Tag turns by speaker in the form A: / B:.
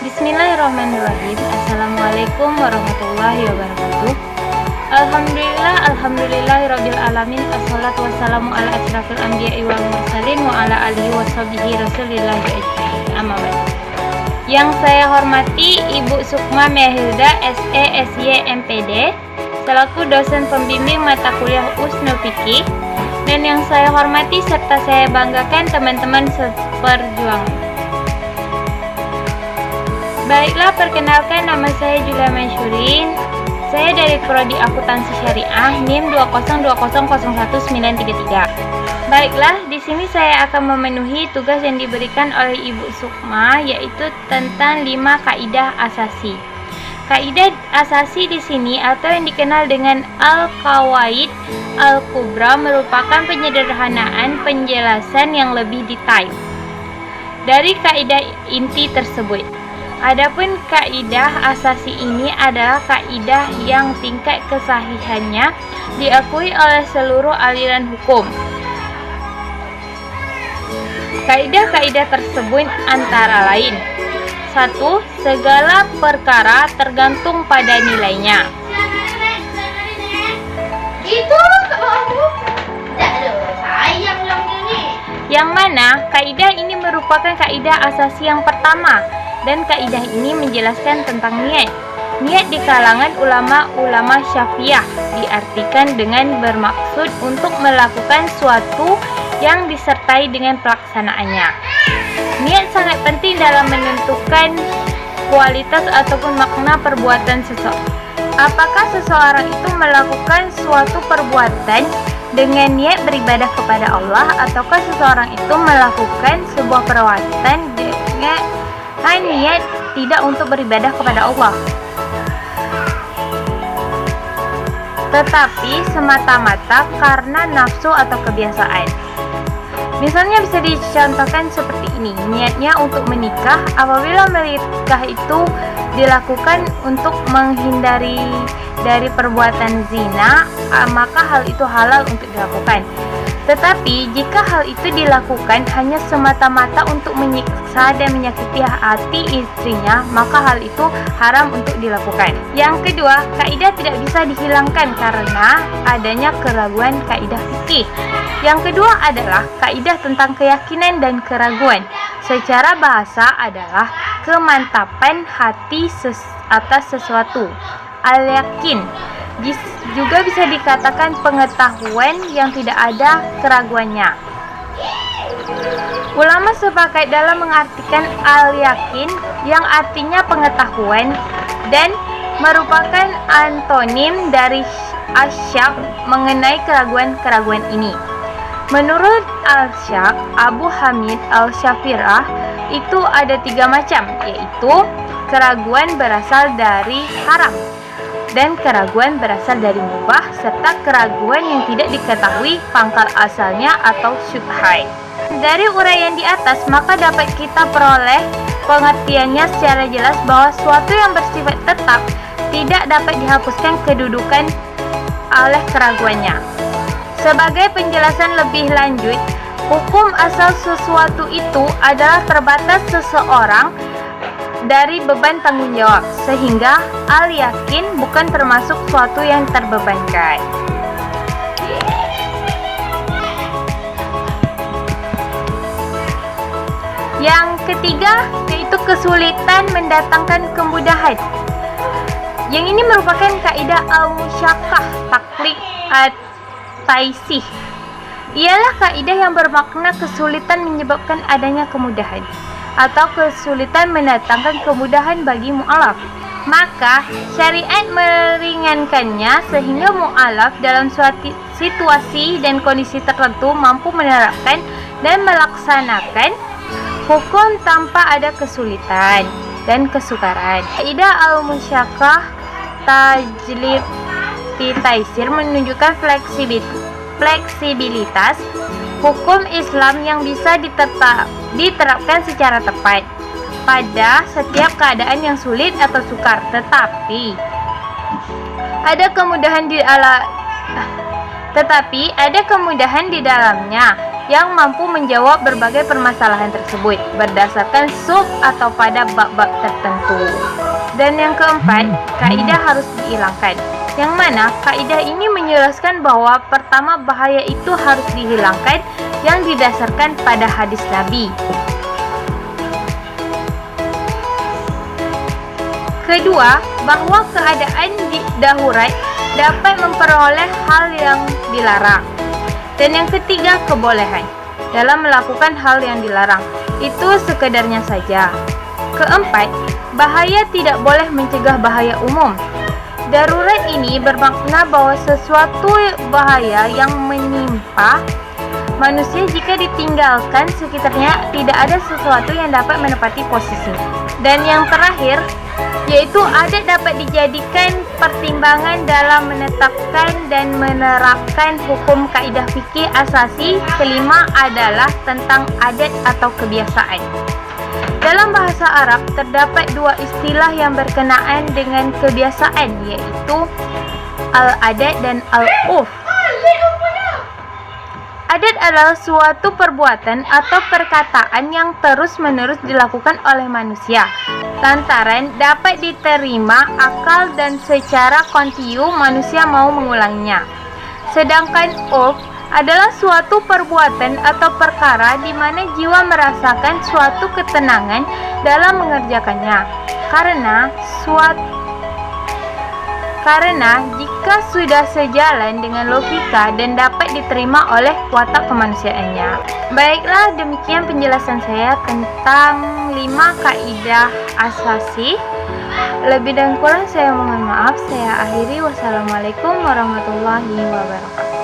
A: Bismillahirrahmanirrahim. Assalamualaikum warahmatullahi wabarakatuh. Alhamdulillahirabbil alamin. Assalatu wassalamu ala asyrafil anbiya'i wal mursalin wa ala alihi washabihi rasulillahi ajmain. Amma ba'd. Yang saya hormati Ibu Sukma Mehilda SE SY MPD selaku dosen pembimbing mata kuliah Usnul Fiqih, dan yang saya hormati serta saya banggakan teman-teman seperjuangan. Baiklah, perkenalkan, nama saya Julia Mansyurin. Saya dari Prodi Akuntansi Syariah NIM 202001933. Baiklah, di sini saya akan memenuhi tugas yang diberikan oleh Ibu Sukma, yaitu tentang 5 kaidah asasi. Kaidah asasi di sini atau yang dikenal dengan Al-Qawaid Al-Kubra merupakan penyederhanaan penjelasan yang lebih detail dari kaidah inti tersebut. Adapun kaidah asasi ini adalah kaidah yang tingkat kesahihannya diakui oleh seluruh aliran hukum. Kaidah-kaidah tersebut antara lain: 1. Segala perkara tergantung pada nilainya.
B: Itu kamu sayang yang ini.
A: Yang mana kaidah ini merupakan kaidah asasi yang pertama, dan kaidah ini menjelaskan tentang niat. Niat di kalangan ulama-ulama Syafi'iyah diartikan dengan bermaksud untuk melakukan suatu yang disertai dengan pelaksanaannya. Niat sangat penting dalam menentukan kualitas ataupun makna perbuatan seseorang. Apakah seseorang itu melakukan suatu perbuatan dengan niat beribadah kepada Allah, ataukah seseorang itu melakukan sebuah perbuatan dengan niat tidak untuk beribadah kepada Allah, tetapi semata-mata karena nafsu atau kebiasaan. Misalnya bisa dicontohkan seperti ini: niatnya untuk menikah. Apabila menikah itu dilakukan untuk menghindari dari perbuatan zina, maka hal itu halal untuk dilakukan. Tetapi jika hal itu dilakukan hanya semata-mata untuk menyiksa dan menyakiti hati istrinya, maka hal itu haram untuk dilakukan. Yang kedua, kaidah tidak bisa dihilangkan karena adanya keraguan kaidah fikih. Yang kedua adalah kaidah tentang keyakinan dan keraguan. Secara bahasa adalah kemantapan hati atas sesuatu. Al-yakin juga bisa dikatakan pengetahuan yang tidak ada keraguannya. Ulama sepakat dalam mengartikan al-yakin yang artinya pengetahuan dan merupakan antonim dari asyak mengenai keraguan-keraguan ini. Menurut Al-Syak Abu Hamid Al-Syafirah, itu ada 3 macam, yaitu keraguan berasal dari haram, dan keraguan berasal dari mubah, serta keraguan yang tidak diketahui pangkal asalnya atau syubhat. Dari uraian di atas, maka dapat kita peroleh pengertiannya secara jelas bahwa suatu yang bersifat tetap tidak dapat dihapuskan kedudukan oleh keraguannya. Sebagai penjelasan lebih lanjut, hukum asal sesuatu itu adalah terbatas seseorang dari beban tanggung jawab, sehingga al-yakin bukan termasuk suatu yang terbebankan. Yang ketiga, yaitu kesulitan mendatangkan kemudahan. Yang ini merupakan kaidah al-musyaqqah taklid at-taisih. Ialah kaidah yang bermakna kesulitan menyebabkan adanya kemudahan, atau kesulitan mendatangkan kemudahan bagi mu'alaf. Maka syariat meringankannya sehingga mu'alaf dalam suatu situasi dan kondisi tertentu mampu menerapkan dan melaksanakan hukum tanpa ada kesulitan dan kesukaran. Kaidah al-musyaqqah tajlib taisir menunjukkan fleksibilitas hukum Islam yang bisa diterapkan secara tepat pada setiap keadaan yang sulit atau sukar, tetapi ada kemudahan di dalamnya, yang mampu menjawab berbagai permasalahan tersebut berdasarkan sub atau pada bab-bab tertentu. Dan yang keempat, kaidah harus dihilangkan. Yang mana kaidah ini menjelaskan bahwa pertama bahaya itu harus dihilangkan yang didasarkan pada hadis Nabi. Kedua, bahwa keadaan darurat dapat memperoleh hal yang dilarang. Dan yang ketiga, kebolehan dalam melakukan hal yang dilarang. Itu sekedarnya saja. Keempat, bahaya tidak boleh mencegah bahaya umum. Darurat ini bermakna bahwa sesuatu bahaya yang menimpa manusia jika ditinggalkan sekitarnya tidak ada sesuatu yang dapat menepati posisi. Dan yang terakhir, yaitu adat dapat dijadikan pertimbangan dalam menetapkan dan menerapkan hukum kaidah fikih asasi. Kelima adalah tentang adat atau kebiasaan. Dalam bahasa Arab terdapat dua istilah yang berkenaan dengan kebiasaan, yaitu al-adat dan al-urf. Adat adalah suatu perbuatan atau perkataan yang terus-menerus dilakukan oleh manusia lantaran dapat diterima akal dan secara kontinu manusia mau mengulanginya. Sedangkan urf adalah suatu perbuatan atau perkara di mana jiwa merasakan suatu ketenangan dalam mengerjakannya. Karena jika sudah sejalan dengan logika dan dapat diterima oleh watak kemanusiaannya. Baiklah, demikian penjelasan saya tentang 5 kaidah asasi. Lebih dan kurang saya mohon maaf. Saya akhiri. Wassalamualaikum warahmatullahi wabarakatuh.